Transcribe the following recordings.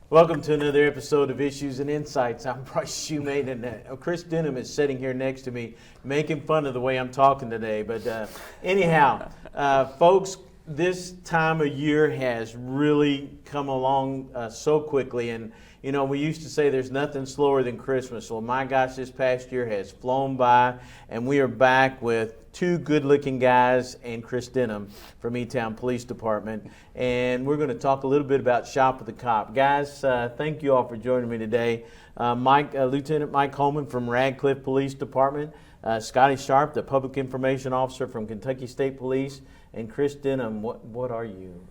Welcome to another episode of Issues and Insights. I'm Bryce Shumate, and Chris Denham is sitting here next to me, making fun of the way I'm talking today. But anyhow, folks, this time of year has really come along so quickly. And, you know, we used to say there's nothing slower than Christmas. Well, my gosh, this past year has flown by, and we are back with two good-looking guys and Chris Denham from E-Town Police Department. And we're going to talk a little bit about Shop with the Cop. Guys, thank you all for joining me today. Lieutenant Mike Holeman from Radcliff Police Department, Scotty Sharp, the Public Information Officer from Kentucky State Police, and Chris Denham, what are you?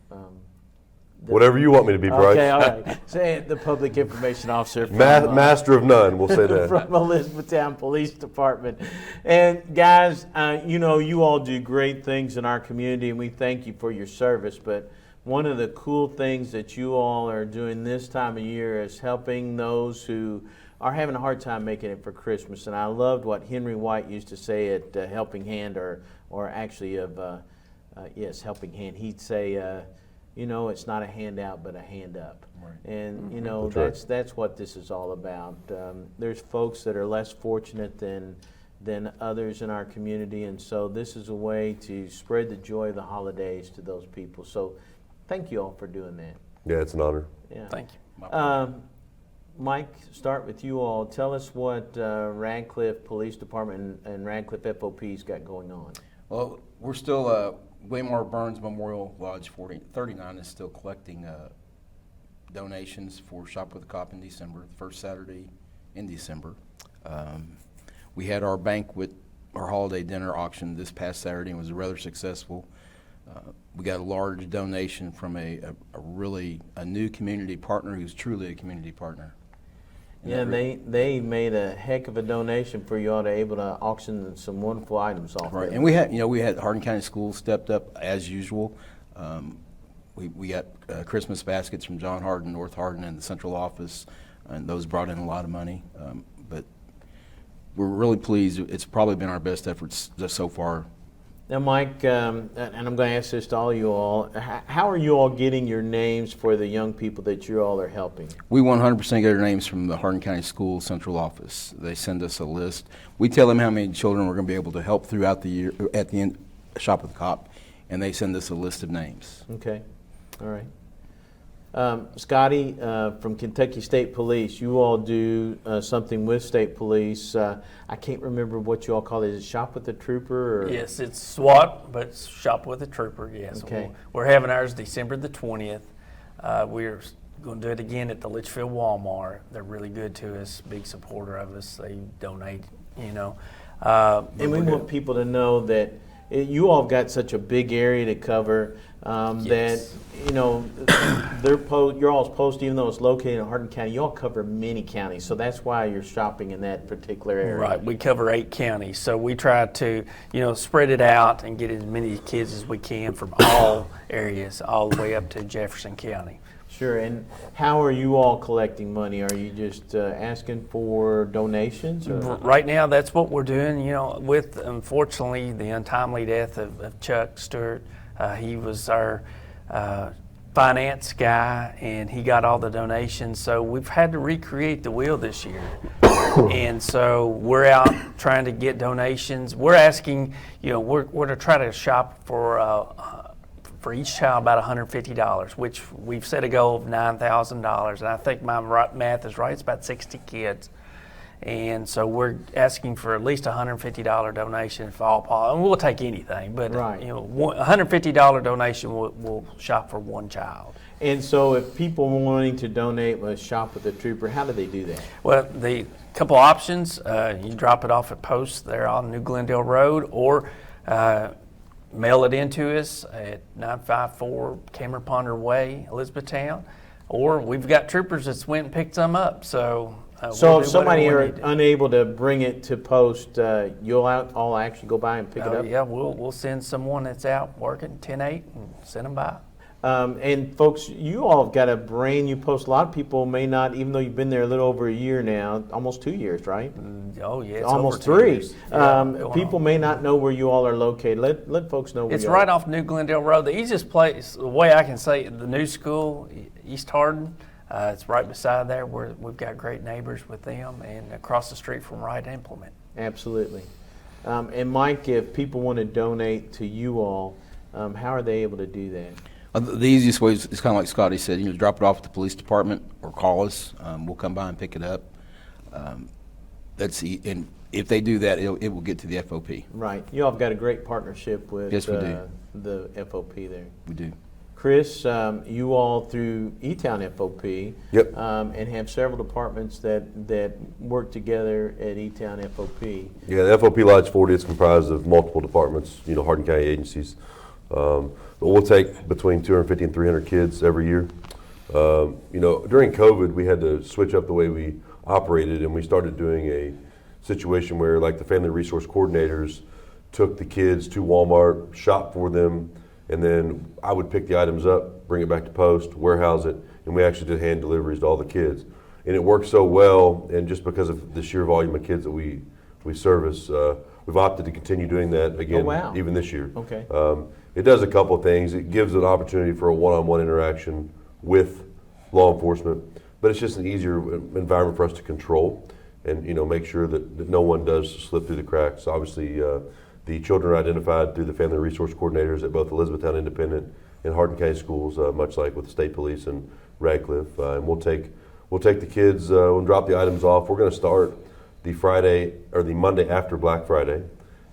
Whatever you want me to be, Bryce. Okay, all right. Say the Public Information Officer. From, Master of none, we'll say that. From Elizabethtown Police Department. And guys, you know, you all do great things in our community, and we thank you for your service. But one of the cool things that you all are doing this time of year is helping those who are having a hard time making it for Christmas. And I loved what Henry White used to say at Helping Hand, or actually of, yes, Helping Hand. He'd say, you know, it's not a handout, but a hand up. Right. And, you know, that's what this is all about. There's folks that are less fortunate than others in our community, and so this is a way to spread the joy of the holidays to those people. So thank you all for doing that. Yeah, it's an honor. Yeah. Thank you. Mike, start with you all. Tell us what Radcliff Police Department and Radcliff FOP's got going on. Well, we're still Waymar Burns Memorial Lodge 39 is still collecting donations for Shop with a Cop in December, the first Saturday in December. We had our banquet, our holiday dinner auction this past Saturday, and was rather successful. We got a large donation from a new community partner who's truly a community partner. Yeah, they made a heck of a donation for you all to able to auction some wonderful items off. Right, and we had Hardin County Schools stepped up as usual. We got Christmas baskets from John Hardin, North Hardin, and the central office, and those brought in a lot of money. But we're really pleased. It's probably been our best efforts so far. Now, Mike, and I'm going to ask this to all you all, how are you all getting your names for the young people that you all are helping? We 100% get our names from the Hardin County School Central Office. They send us a list. We tell them how many children we're going to be able to help throughout the year at the end, Shop with the Cop, and they send us a list of names. Okay, all right. Scotty, from Kentucky State Police, you all do something with State Police. I can't remember what you all call it. Is it Shop with the Trooper? Or? Yes, it's SWAT, but it's Shop with a Trooper, yes. Okay. We're having ours December the 20th. We're going to do it again at the Litchfield Walmart. They're really good to us, big supporter of us. They donate, you know. And we want people to know that you all have got such a big area to cover Yes. that, you know, your all's post, even though it's located in Hardin County, you all cover many counties, so that's why you're shopping in that particular area. Right, we cover 8 counties, so we try to, you know, spread it out and get as many kids as we can from all areas, all the way up to Jefferson County. Sure, and how are you all collecting money? Are you just asking for donations? Or? Right now, that's what we're doing, you know, with, unfortunately, the untimely death of Chuck Stewart. He was our finance guy, and he got all the donations, so we've had to recreate the wheel this year. And so we're out trying to get donations. We're asking, you know, we're to try to shop for each child about $150, which we've set a goal of $9,000, and I think my math is right. It's about 60 kids. And so we're asking for at least $150 donation for all possible. And we'll take anything, but right. You know, $150 donation will shop for one child. And so if people wanting to donate with Shop with the Trooper, how do they do that? Well, the couple options, you drop it off at post there on New Glendale Road, or mail it in to us at 954 Cameron Ponder Way, Elizabethtown, or we've got troopers that's went and picked some up. So if somebody are unable to bring it to post, you'll all actually go by and pick it up? Yeah, we'll send someone that's out working 10-8 and send them by. And folks, you all have got a brand new post. A lot of people may not, even though you've been there a little over a year now, almost 2 years, right? Oh yeah, it's almost over 2 3. years. Yeah, people may not know where you all are located. Let folks know where it's you right off New Glendale Road. The easiest place, the way I can say it, the new school, East Hardin, It's right beside there. We've got great neighbors with them, and across the street from Right Implement. Absolutely. And Mike, if people want to donate to you all, how are they able to do that? The easiest way is kind of like Scotty said, drop it off at the police department or call us. We'll come by and pick it up. And if they do that, it will get to the FOP. Right. You all have got a great partnership with Yes, we do. The FOP there. We do. Chris, you all through E-Town FOP Yep. and have several departments that work together at E-Town FOP. Yeah, the FOP Lodge 40 is comprised of multiple departments, Hardin County agencies. But we'll take between 250 and 300 kids every year. During COVID, we had to switch up the way we operated, and we started doing a situation where, like, the family resource coordinators took the kids to Walmart, shopped for them, and then I would pick the items up, bring it back to post, warehouse it, and we actually did hand deliveries to all the kids. And it worked so well, and just because of the sheer volume of kids that we service, we've opted to continue doing that again, Oh, wow. even this year. Okay. It does a couple of things. It gives an opportunity for a one-on-one interaction with law enforcement, but it's just an easier environment for us to control and make sure that no one does slip through the cracks. Obviously, the children are identified through the family resource coordinators at both Elizabethtown Independent and Hardin County Schools, much like with the state police and Radcliff. And we'll take the kids and drop the items off. We're going to start the Friday or the Monday after Black Friday,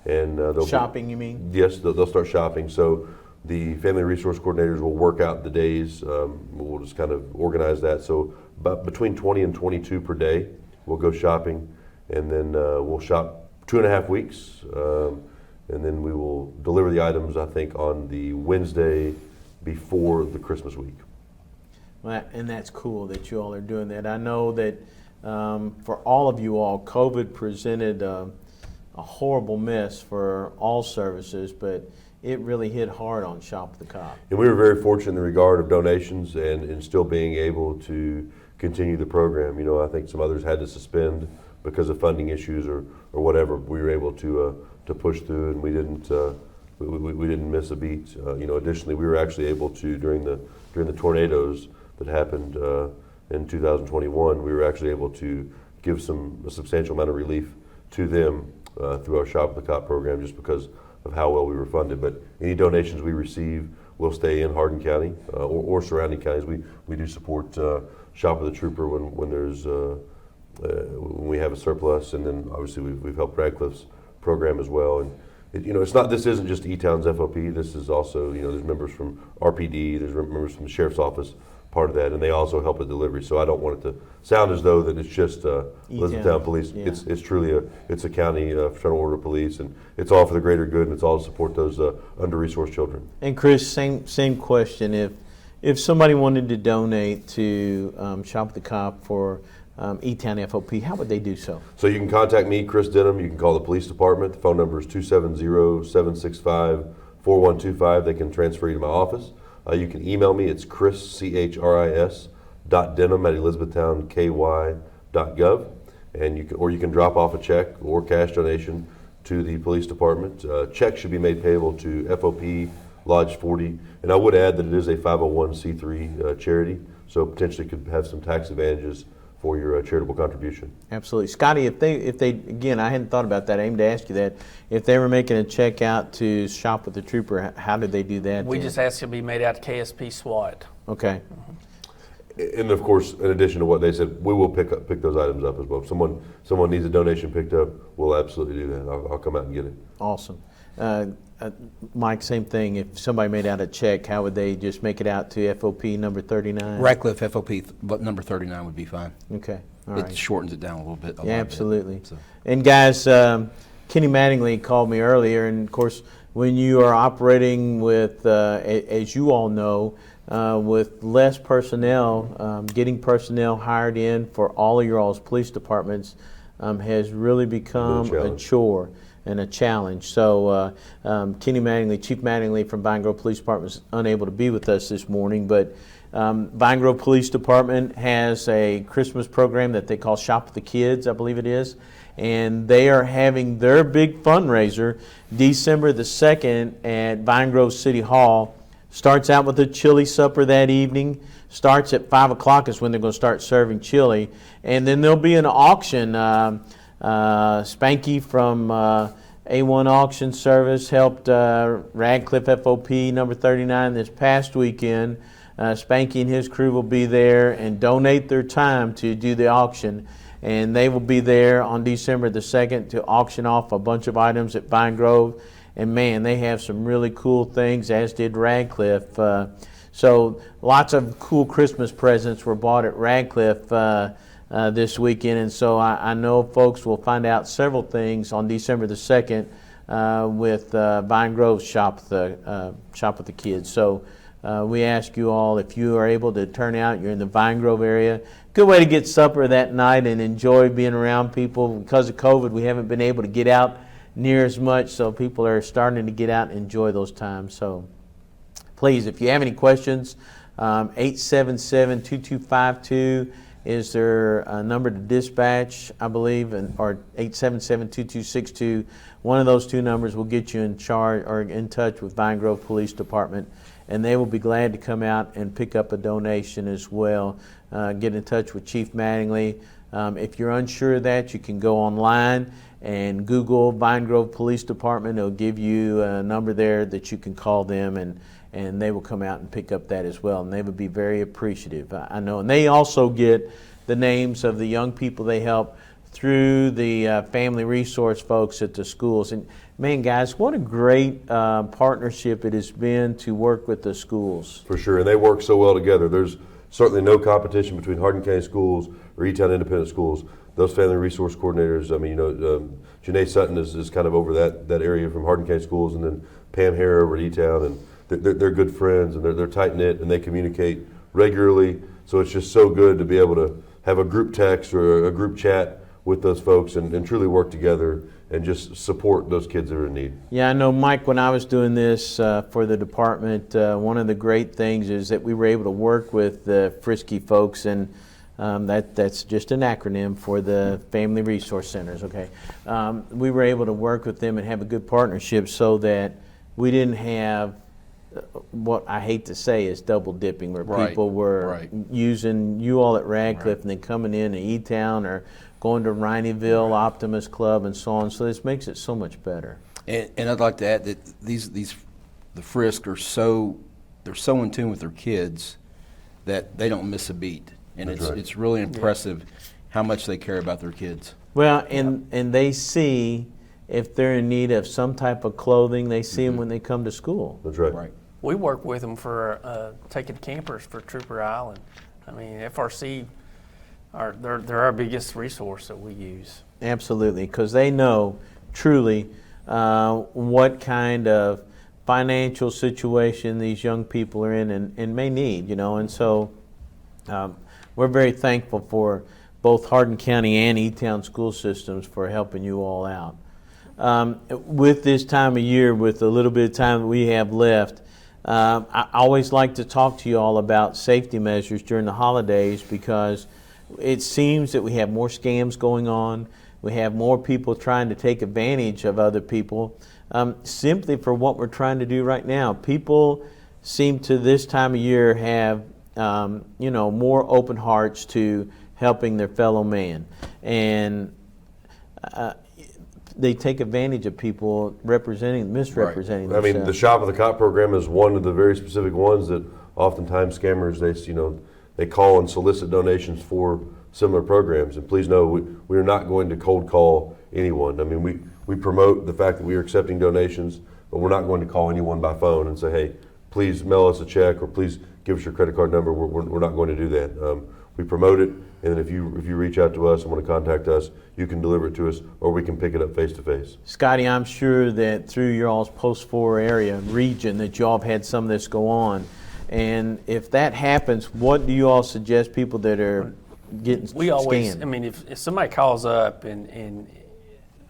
and they'll Shopping, you mean? Yes, they'll start shopping. So the family resource coordinators will work out the days. We'll just kind of organize that. So about between 20 and 22 per day, we'll go shopping, and then we'll shop 2.5 weeks, and then we will deliver the items, I think, on the Wednesday before the Christmas week. Well, and that's cool that you all are doing that. I know that for all of you all, COVID presented a horrible mess for all services, but it really hit hard on Shop with the Cop. And we were very fortunate in the regard of donations and still being able to continue the program. I think some others had to suspend because of funding issues or whatever. We were able to push through, and we didn't miss a beat. Additionally, we were actually able to during the tornadoes that happened in 2021. We were actually able to give a substantial amount of relief to them through our Shop with the Cop program, just because of how well we were funded. But any donations we receive will stay in Hardin County or surrounding counties. We do support Shop with the Trooper when there's when we have a surplus, and then obviously we've helped Radcliff's program as well. And it's not. This isn't just E-Town's FOP. This is also there's members from RPD. There's members from the Sheriff's Office, part of that, and they also help with delivery. So I don't want it to sound as though that it's just Elizabethtown Police. Yeah. It's truly a county fraternal order police, and it's all for the greater good, and it's all to support those under-resourced children. And Chris, same question. If somebody wanted to donate to Shop with the Cop for E-Town FOP, how would they do so? So you can contact me, Chris Denham. You can call the police department. The phone number is 270-765-4125. They can transfer you to my office. You can email me. It's Chris, CHRIS.Denham at ElizabethtownKY.gov. And you can drop off a check or cash donation to the police department. Check should be made payable to FOP Lodge 40. And I would add that it is a 501c3 charity, so potentially could have some tax advantages for your charitable contribution. Absolutely. Scotty, if they again, I hadn't thought about that. I aimed to ask you that. If they were making a check out to Shop with the Trooper, how did they do that? We just asked it to be made out to KSP SWAT. Okay. And of course, in addition to what they said, we will pick those items up as well. If someone needs a donation picked up, we'll absolutely do that. I'll come out and get it. Awesome. Mike, same thing. If somebody made out a check, how would they just make it out to FOP number 39? Radcliff FOP number 39 would be fine. Okay. All It right. shortens it down a little bit. Yeah, absolutely. So. And guys, Kenny Mattingly called me earlier, and of course, when you are operating with, as you all know, with less personnel, getting personnel hired in for all of your all's police departments has really become a chore and a challenge. So Kenny Mattingly, Chief Mattingly from Vine Grove Police Department is unable to be with us this morning, but Vine Grove Police Department has a Christmas program that they call Shop with the Kids, I believe it is, and they are having their big fundraiser December the 2nd at Vine Grove City Hall. Starts out with a chili supper that evening. Starts at 5 o'clock is when they're going to start serving chili. And then there'll be an auction. Spanky from A1 Auction Service helped Radcliff FOP number 39 this past weekend. Spanky and his crew will be there and donate their time to do the auction. And they will be there on December the 2nd to auction off a bunch of items at Vine Grove. And man, they have some really cool things, as did Radcliff. So lots of cool Christmas presents were bought at Radcliff this weekend. And so I know folks will find out several things on December the 2nd with Vine Grove Shop with the Kids. So we ask you all, if you are able to turn out, you're in the Vine Grove area, good way to get supper that night and enjoy being around people. Because of COVID, we haven't been able to get out near as much, so people are starting to get out and enjoy those times. So please, if you have any questions, 877-2252 is their number to dispatch, I believe, or 877-2262. One of those two numbers will get you in charge or in touch with Vine Grove Police Department, and they will be glad to come out and pick up a donation as well. Get in touch with Chief Mattingly. If you're unsure of that, you can go online and Google Vine Grove Police Department. It'll give you a number there that you can call them, and they will come out and pick up that as well. And they would be very appreciative, I know. And they also get the names of the young people they help through the family resource folks at the schools. And man, guys, what a great partnership it has been to work with the schools. For sure, and they work so well together. There's certainly no competition between Hardin County Schools or E-Town Independent Schools. Those family resource coordinators, I mean, Janae Sutton is kind of over that area from Hardin County Schools, and then Pam Hare over at E-Town, and they're good friends, and they're tight-knit, and they communicate regularly. So it's just so good to be able to have a group text or a group chat with those folks and truly work together and just support those kids that are in need. Yeah, I know, Mike, when I was doing this for the department, one of the great things is that we were able to work with the Frisky folks, and that's just an acronym for the Family Resource Centers, okay? We were able to work with them and have a good partnership so that we didn't have what I hate to say is double dipping, where people were using you all at Radcliff and then coming in to E-Town or going to Rhineyville, Optimus Club, and so on. So this makes it so much better. And I'd like to add that the Frisk are they're so in tune with their kids that they don't miss a beat. And it's really impressive how much they care about their kids. Well, and they see if they're in need of some type of clothing, they see them when they come to school. That's right. We work with them for taking campers for Trooper Island. I mean, FRC, they're our biggest resource that we use. Absolutely, because they know truly what kind of financial situation these young people are in and may need, and so we're very thankful for both Hardin County and E-Town school systems for helping you all out. With this time of year, with a little bit of time that we have left, I always like to talk to you all about safety measures during the holidays, because it seems that we have more scams going on. We have more people trying to take advantage of other people simply for what we're trying to do right now. People seem to this time of year have more open hearts to helping their fellow man, and they take advantage of people misrepresenting themselves. I mean, the Shop with a Cop program is one of the very specific ones that oftentimes scammers, they call and solicit donations for similar programs. And please know, we are not going to cold call anyone. I mean, we promote the fact that we are accepting donations, but we're not going to call anyone by phone and say, hey, please mail us a check or please give us your credit card number. We're not going to do that. We promote it, and then if you reach out to us and want to contact us, you can deliver it to us, or we can pick it up face to face. Scotty, I'm sure that through your all's Post 4 area region that you all have had some of this go on. And if that happens, what do you all suggest people that are getting scammed? We always, I mean, if somebody calls up and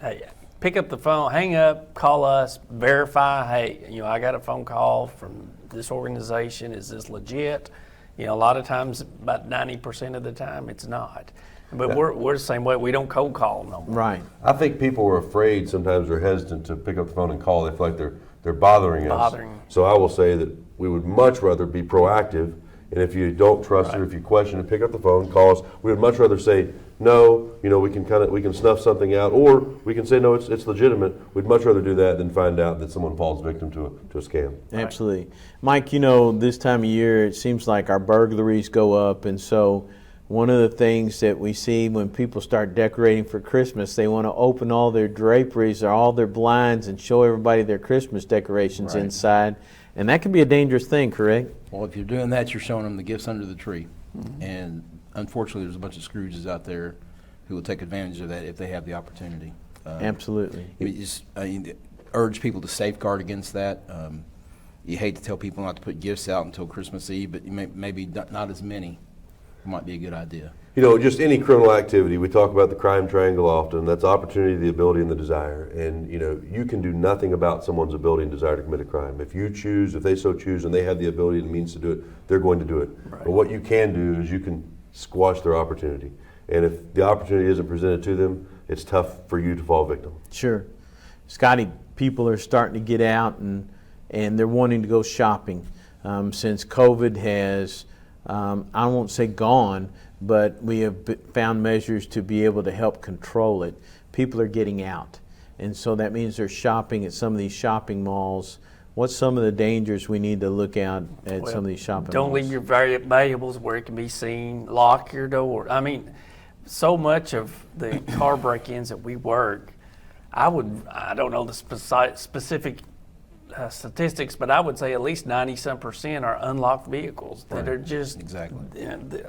hey, pick up the phone, hang up, call us, verify, hey, I got a phone call from this organization, is this legit? A lot of times, about 90% of the time, it's not. But we're the same way. We don't cold call no more. Right. I think people are afraid sometimes, or hesitant to pick up the phone and call. They feel like they're they're bothering us. Bothering. So I will say that we would much rather be proactive, and if you don't trust or if you question it, pick up the phone, call us. We would much rather say no. We can snuff something out, or we can say no, it's legitimate. We'd much rather do that than find out that someone falls victim to a scam. Absolutely. Mike, this time of year it seems like our burglaries go up, and so one of the things that we see when people start decorating for Christmas, they want to open all their draperies or all their blinds and show everybody their Christmas decorations inside, and that can be a dangerous thing, correct? Well, if you're doing that, you're showing them the gifts under the tree. And unfortunately, there's a bunch of Scrooges out there who will take advantage of that if they have the opportunity. Absolutely. I urge people to safeguard against that. You hate to tell people not to put gifts out until Christmas Eve, but maybe not as many might be a good idea. Just any criminal activity, we talk about the crime triangle often. That's opportunity, the ability, and the desire. And, you can do nothing about someone's ability and desire to commit a crime. If they so choose, and they have the ability and the means to do it, they're going to do it. Right. But what you can do is you can squash their opportunity. And if the opportunity isn't presented to them, it's tough for you to fall victim. Sure. Scotty, people are starting to get out and they're wanting to go shopping. Since COVID has, I won't say gone, but we have found measures to be able to help control it. People are getting out. And so that means they're shopping at some of these shopping malls. What's some of the dangers we need to look out at some of these shopping malls? Don't leave your valuables where it can be seen. Lock your door. I mean, so much of the car break-ins that we work, I don't know the specific statistics, but I would say at least 90% are unlocked vehicles that are just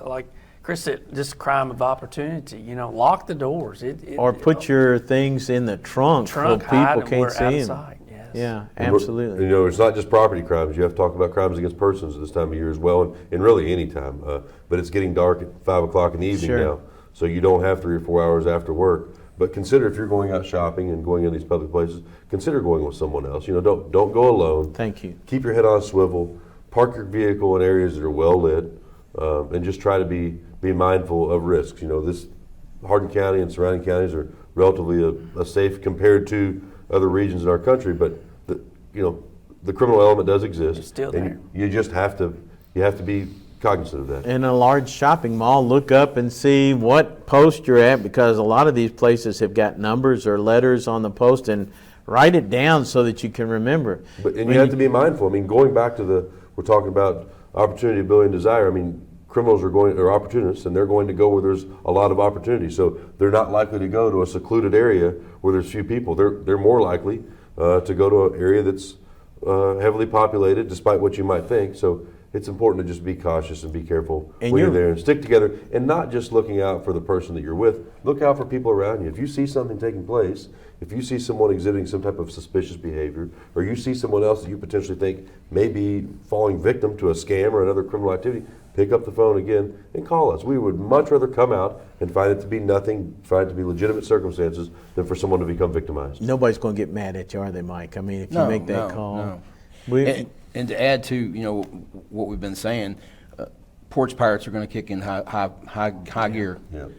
like Chris said, just crime of opportunity. Lock the doors. Or put your things in the trunk so people can't see them. Yes. Yeah, absolutely. It's not just property crimes. You have to talk about crimes against persons at this time of year as well, and really any time. But it's getting dark at 5 o'clock in the evening now, so you don't have 3 or 4 hours after work. But consider, if you're going out shopping and going in these public places, consider going with someone else. Don't go alone. Thank you. Keep your head on a swivel. Park your vehicle in areas that are well lit, and just try to be mindful of risks. This Hardin County and surrounding counties are relatively a safe compared to other regions in our country, but the criminal element does exist. It's still there. And you just have to be cognizant of that. In a large shopping mall, look up and see what post you're at, because a lot of these places have got numbers or letters on the post, and write it down so that you can remember. And you have to be mindful. Going back to we're talking about opportunity, ability, and desire. Criminals are opportunists, and they're going to go where there's a lot of opportunity. So they're not likely to go to a secluded area where there's few people. They're more likely to go to an area that's heavily populated, despite what you might think. So it's important to just be cautious and be careful when you're there, and stick together, and not just looking out for the person that you're with. Look out for people around you. If you see something taking place, if you see someone exhibiting some type of suspicious behavior, or you see someone else that you potentially think may be falling victim to a scam or another criminal activity, pick up the phone again and call us. We would much rather come out and find it to be nothing, find it to be legitimate circumstances, than for someone to become victimized. Nobody's going to get mad at you, are they, Mike? If you make that call. No. And to add to what we've been saying, porch pirates are going to kick in high gear. Yeah.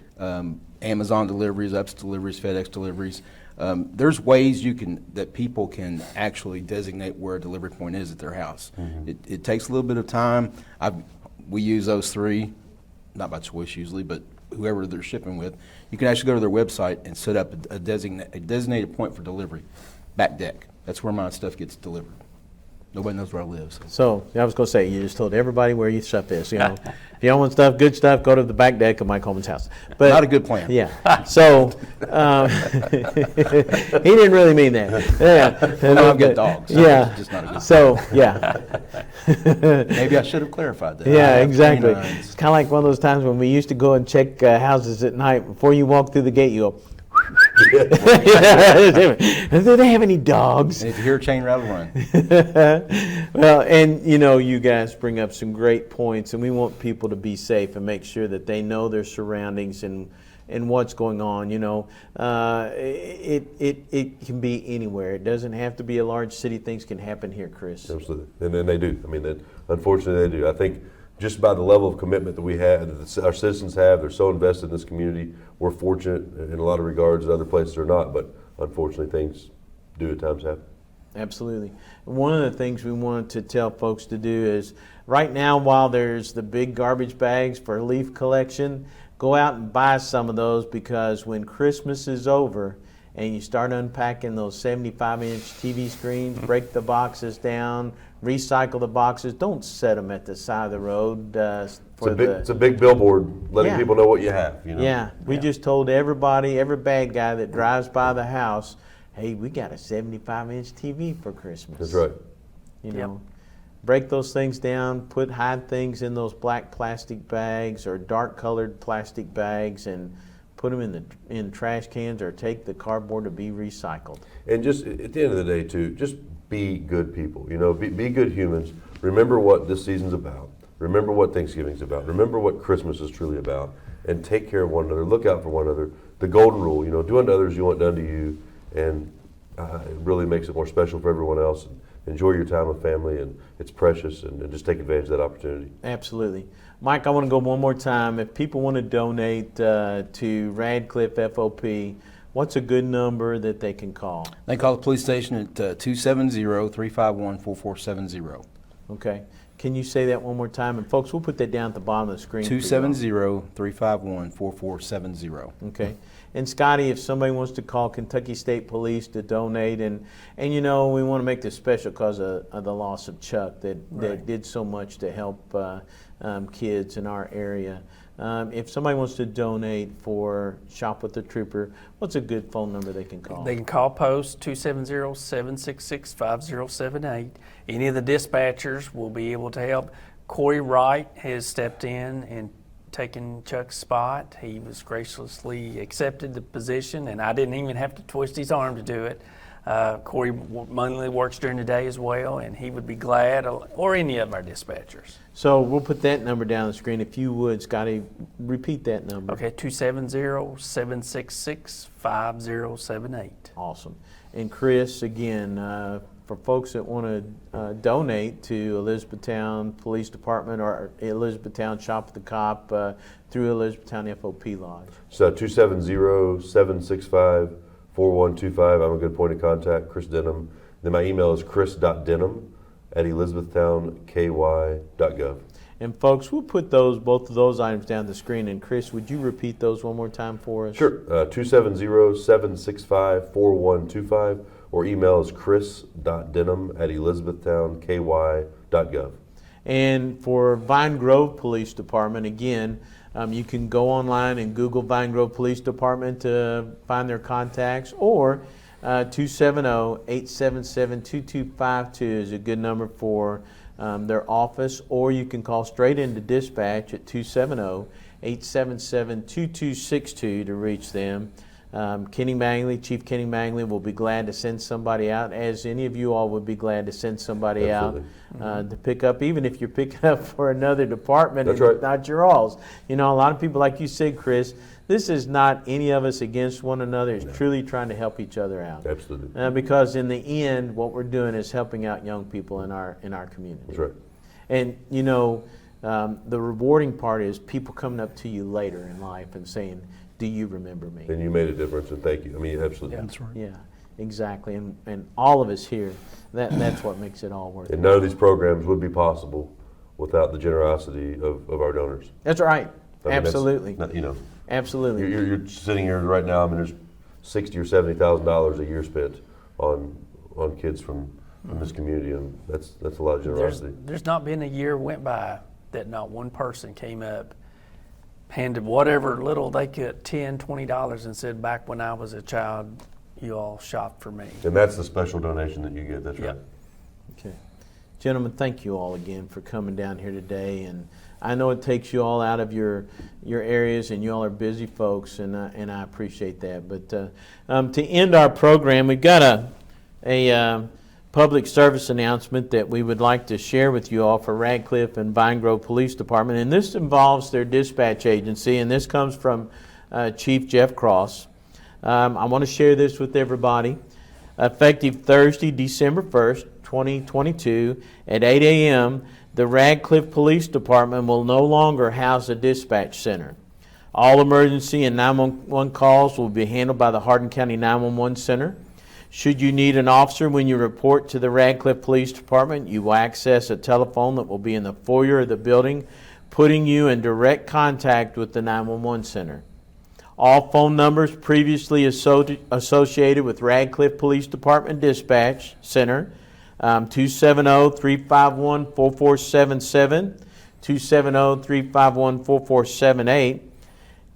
Amazon deliveries, UPS deliveries, FedEx deliveries. There's ways that people can actually designate where a delivery point is at their house. Mm-hmm. It takes a little bit of time. We use those three, not by choice usually, but whoever they're shipping with. You can actually go to their website and set up a designated point for delivery. Back deck. That's where my stuff gets delivered. Nobody knows where I live. So I was going to say, you just told everybody where your stuff is. If you don't want good stuff, go to the back deck of Mike Holeman's house. But not a good plan. Yeah. So he didn't really mean that. Yeah. Well, I've got dogs. So yeah. It's just not a good so yeah. Maybe I should have clarified that. Yeah, exactly. It's kind of like one of those times when we used to go and check houses at night. Before you walk through the gate, you go. Do they have any dogs? And if you hear a chain rattle, run. Well, and you guys bring up some great points, and we want people to be safe and make sure that they know their surroundings and what's going on. It can be anywhere. It doesn't have to be a large city. Things can happen here, Chris. Absolutely, and then they do. Unfortunately, they do. I think just by the level of commitment that we have, that our citizens have, they're so invested in this community. We're fortunate in a lot of regards, and other places are not, but unfortunately things do at times happen. Absolutely. One of the things we wanted to tell folks to do is right now, while there's the big garbage bags for leaf collection, go out and buy some of those, because when Christmas is over and you start unpacking those 75-inch TV screens, break the boxes down, recycle the boxes. Don't set them at the side of the road. It's a big billboard letting people know what you have. You know? Yeah, we just told everybody, every bad guy that drives by the house, hey, we got a 75-inch TV for Christmas. That's right. You know, break those things down, hide things in those black plastic bags or dark-colored plastic bags, and put them in trash cans, or take the cardboard to be recycled. And just at the end of the day, too, just be good people. You know, be good humans. Remember what this season's about. Remember what Thanksgiving's about. Remember what Christmas is truly about. And take care of one another. Look out for one another. The golden rule, you know, do unto others you want done to you. And it really makes it more special for everyone else. Enjoy your time with family, and it's precious, and just take advantage of that opportunity. Absolutely. Mike, I want to go one more time. If people want to donate to Radcliff FOP, what's a good number that they can call? They call the police station at 270-351-4470. Okay. Can you say that one more time? And folks, we'll put that down at the bottom of the screen. 270-351-4470. Okay. And Scotty, if somebody wants to call Kentucky State Police to donate, and you know, we want to make this special because of the loss of Chuck that did so much to help kids in our area. If somebody wants to donate for Shop with the Trooper, what's a good phone number they can call? They can call Post 270-766-5078. Any of the dispatchers will be able to help. Corey Wright has stepped in and taken Chuck's spot. He was graciously accepted the position, and I didn't even have to twist his arm to do it. Corey mainly works during the day as well, and he would be glad, or any of our dispatchers. So we'll put that number down on the screen. If you would, Scotty, repeat that number. Okay, 270-766-5078. Awesome. And Chris, again, for folks that want to donate to Elizabethtown Police Department or Elizabethtown Shop with the Cop through Elizabethtown FOP Lodge. So 270-765-4125. I'm a good point of contact, Chris Denham. Then my email is chris.denham@elizabethtownky.gov. And folks, we'll put both of those items down the screen. And Chris, would you repeat those one more time for us? Sure. 270-765-4125, or email is chris.denham@elizabethtownky.gov. And for Vine Grove Police Department, again, you can go online and Google Vine Grove Police Department to find their contacts, or 270-877-2252 is a good number for their office, or you can call straight into dispatch at 270-877-2262 to reach them. Chief Kenny Mangley will be glad to send somebody out, as any of you all would be glad to send somebody out to pick up, even if you're picking up for another department. That's and right. Not your all's. You know, a lot of people, like you said, Chris, this is not any of us against one another. It's truly trying to help each other out. Absolutely. Because in the end, what we're doing is helping out young people in our community. That's right. And you know, the rewarding part is people coming up to you later in life and saying, "Do you remember me?" And you made a difference, and thank you. I mean, absolutely. Yeah, that's right. Yeah, exactly. And all of us here, that's what makes it all worth it. And none of these programs would be possible without the generosity of our donors. That's right. I mean, Absolutely. you know, Absolutely. you're sitting here right now. I mean, there's $60,000 or $70,000 a year spent on kids from this community, and that's a lot of generosity. There's not been a year went by that not one person came up, handed whatever little they could, $10, $20, and said, "Back when I was a child, you all shopped for me." And that's the special donation that you get. That's right. Okay. Gentlemen, thank you all again for coming down here today. And I know it takes you all out of your areas, and you all are busy folks, and I appreciate that. But to end our program, we've got a public service announcement that we would like to share with you all for Radcliff and Vine Grove Police Department. And this involves their dispatch agency, and this comes from Chief Jeff Cross. I want to share this with everybody. Effective Thursday, December 1st, 2022, at 8 a.m., the Radcliff Police Department will no longer house a dispatch center. All emergency and 911 calls will be handled by the Hardin County 911 Center. Should you need an officer when you report to the Radcliff Police Department, you will access a telephone that will be in the foyer of the building, putting you in direct contact with the 911 center. All phone numbers previously associated with Radcliff Police Department Dispatch Center, 270-351-4477, 270-351-4478,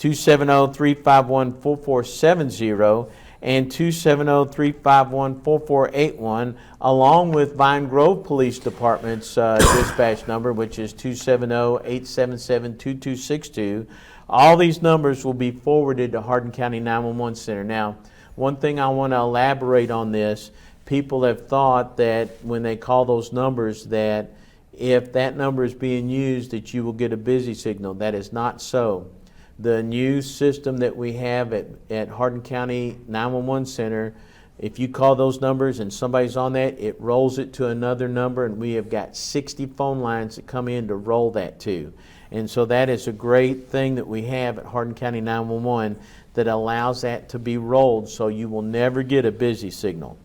270-351-4470, and 270-351-4481, along with Vine Grove Police Department's dispatch number, which is 270-877-2262. All these numbers will be forwarded to Hardin County 911 Center. Now, one thing I want to elaborate on this, people have thought that when they call those numbers that if that number is being used that you will get a busy signal. That is not so. The new system that we have at Hardin County 911 Center, if you call those numbers and somebody's on that, it rolls it to another number, and we have got 60 phone lines that come in to roll that to. And so that is a great thing that we have at Hardin County 911 that allows that to be rolled, so you will never get a busy signal.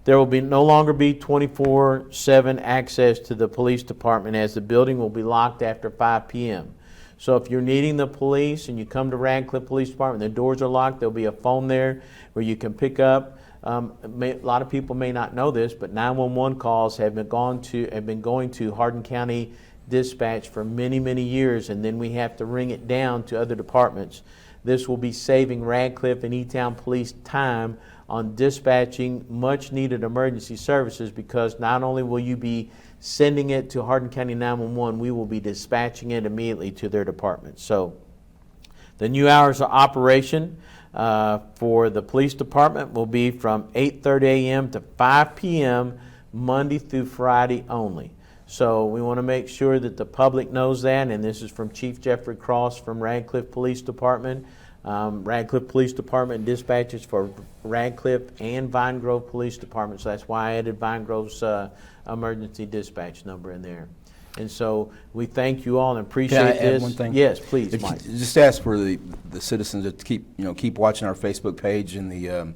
There will no longer be 24/7 access to the police department, as the building will be locked after 5 p.m. So if you're needing the police and you come to Radcliff Police Department, the doors are locked, there'll be a phone there where you can pick up. A lot of people may not know this, but 911 calls have been going to Hardin County Dispatch for many, many years, and then we have to ring it down to other departments. This will be saving Radcliff and E-Town Police time on dispatching much needed emergency services, because not only will you be sending it to Hardin County 911, we will be dispatching it immediately to their department. So the new hours of operation for the police department will be from 8:30 a.m. to 5 p.m. Monday through Friday only. So we want to make sure that the public knows that, and this is from Chief Jeffrey Cross from Radcliff Police Department. Radcliff Police Department dispatches for Radcliff and Vine Grove Police Department, so that's why I added Vine Grove's emergency dispatch number in there. And so we thank you all and appreciate Can I add this. one thing? Yes, please, Mike. Just ask for the citizens to keep watching our Facebook page and the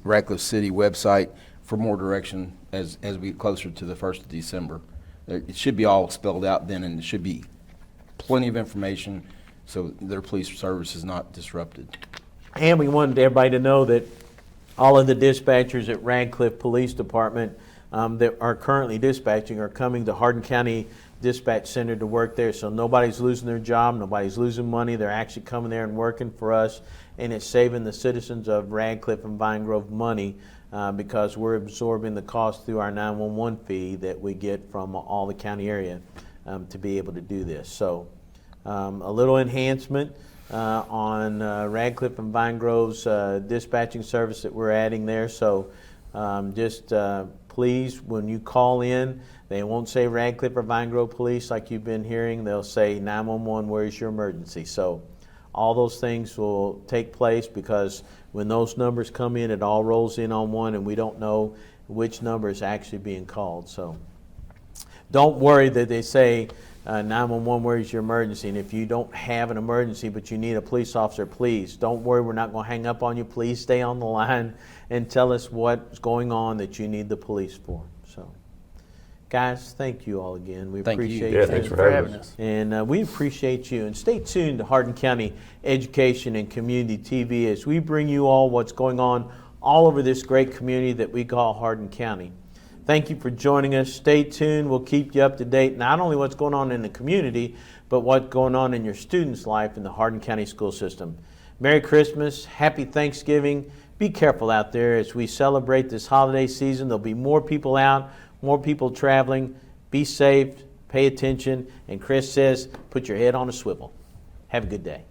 Radcliffe City website for more direction as we get closer to the 1st of December. It should be all spelled out then, and it should be plenty of information so their police service is not disrupted. And we wanted everybody to know that all of the dispatchers at Radcliff Police Department that are currently dispatching are coming to Hardin County Dispatch Center to work there. So nobody's losing their job, nobody's losing money. They're actually coming there and working for us, and it's saving the citizens of Radcliff and Vine Grove money because we're absorbing the cost through our 911 fee that we get from all the county area to be able to do this. So a little enhancement on Radcliff and Vine Grove's dispatching service that we're adding there. So please, when you call in, they won't say Radcliff or Vine Grove Police like you've been hearing. They'll say 911, where's your emergency? So all those things will take place, because when those numbers come in, it all rolls in on one, and we don't know which number is actually being called. So don't worry that they say 911, where's your emergency? And if you don't have an emergency but you need a police officer, please don't worry, we're not going to hang up on you. Please stay on the line and tell us what's going on that you need the police for. So guys, thank you all again. We appreciate you. you. Yeah, thanks for having us. And we appreciate you. And stay tuned to Hardin County Education and Community TV as we bring you all what's going on all over this great community that we call Hardin County. Thank you for joining us. Stay tuned. We'll keep you up to date, not only what's going on in the community, but what's going on in your students' life in the Hardin County school system. Merry Christmas. Happy Thanksgiving. Be careful out there as we celebrate this holiday season. There'll be more people out, more people traveling. Be safe. Pay attention. And Chris says, put your head on a swivel. Have a good day.